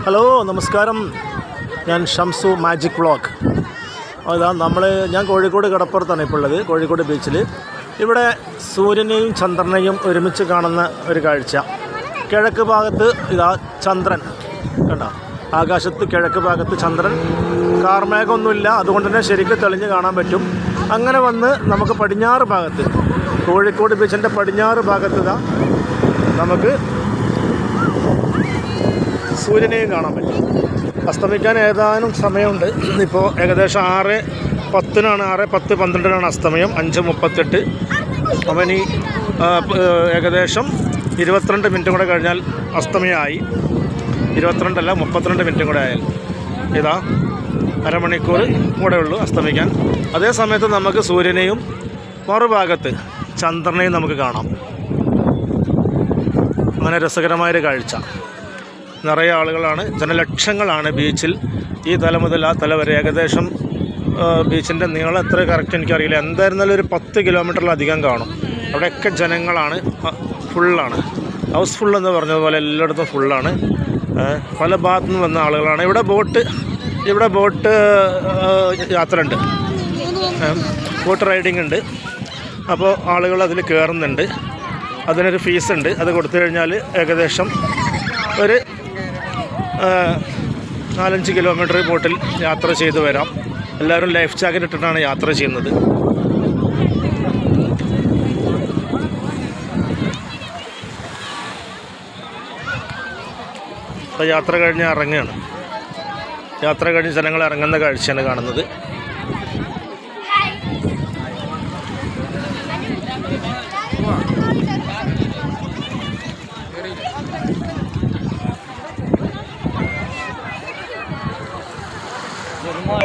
Hello നമസ്കാരം, ഞാൻ Shamsu magic vlog. അതാ ഞാൻ കോഴിക്കോട് കടപ്പുറത്താണ് ഇപ്പോൾ ഉള്ളത്, കോഴിക്കോട് ബീച്ചിൽ. ഇവിടെ സൂര്യനെയും ചന്ദ്രനെയും ഒരുമിച്ച് കാണുന്ന ഒരു കാഴ്ച. കിഴക്ക് ഭാഗത്ത് ഇതാ ചന്ദ്രൻ കണ്ടോ, ആകാശത്ത് കിഴക്ക് ഭാഗത്ത് ചന്ദ്രൻ. കാർമേഘമൊന്നുമില്ല, അതുകൊണ്ട് തന്നെ ശരിക്കും തെളിഞ്ഞ് കാണാൻ പറ്റും. അങ്ങനെ വന്ന് നമുക്ക് പടിഞ്ഞാറ് ഭാഗത്ത്, കോഴിക്കോട് ബീച്ചിൻ്റെ പടിഞ്ഞാറ് ഭാഗത്ത് ഇതാ നമുക്ക് സൂര്യനെയും കാണാൻ പറ്റും. അസ്തമിക്കാൻ ഏതാനും സമയമുണ്ട്. ഇപ്പോൾ ഏകദേശം 6:10 6:10-12 അസ്തമയം. 5:38. അവന് ഏകദേശം 22 മിനിറ്റും കൂടെ കഴിഞ്ഞാൽ അസ്തമയമായി. 22 അല്ല 32 മിനിറ്റും കൂടെ ആയാൽ ഇതാ അരമണിക്കൂർ കൂടെ ഉള്ളൂ അസ്തമിക്കാൻ. അതേ സമയത്ത് നമുക്ക് സൂര്യനെയും മറുഭാഗത്ത് ചന്ദ്രനെയും നമുക്ക് കാണാം. അങ്ങനെ രസകരമായൊരു കാഴ്ച. നിറയെ ആളുകളാണ്, ജനലക്ഷങ്ങളാണ് ബീച്ചിൽ. ഈ തല മുതൽ ആ തല വരെ ഏകദേശം ബീച്ചിൻ്റെ നീളം എത്ര കറക്റ്റ് എനിക്കറിയില്ല, എന്തായിരുന്നാലും ഒരു 10 കിലോമീറ്ററിലധികം കാണും. അവിടെയൊക്കെ ജനങ്ങളാണ്, ഫുള്ളാണ്. ഹൗസ് ഫുൾ എന്ന് പറഞ്ഞതുപോലെ എല്ലായിടത്തും ഫുള്ളാണ്. പല ഭാഗത്തു നിന്ന് വന്ന ആളുകളാണ്. ഇവിടെ ബോട്ട് യാത്ര ഉണ്ട്, ബോട്ട് റൈഡിങ് ഉണ്ട്. അപ്പോൾ ആളുകൾ അതിൽ കയറുന്നുണ്ട്. അതിനൊരു ഫീസുണ്ട്. അത് കൊടുത്തു കഴിഞ്ഞാൽ ഏകദേശം ഒരു 4-5 കിലോമീറ്റർ ബോട്ടിൽ യാത്ര ചെയ്തു വരാം. എല്ലാവരും ലൈഫ് ജാക്കറ്റ് ഇട്ടിട്ടാണ് യാത്ര ചെയ്യുന്നത്. അപ്പോൾ യാത്ര കഴിഞ്ഞ് ഇറങ്ങുകയാണ്. യാത്ര കഴിഞ്ഞ് ജനങ്ങൾ ഇറങ്ങുന്ന കാഴ്ചയാണ് കാണുന്നത്.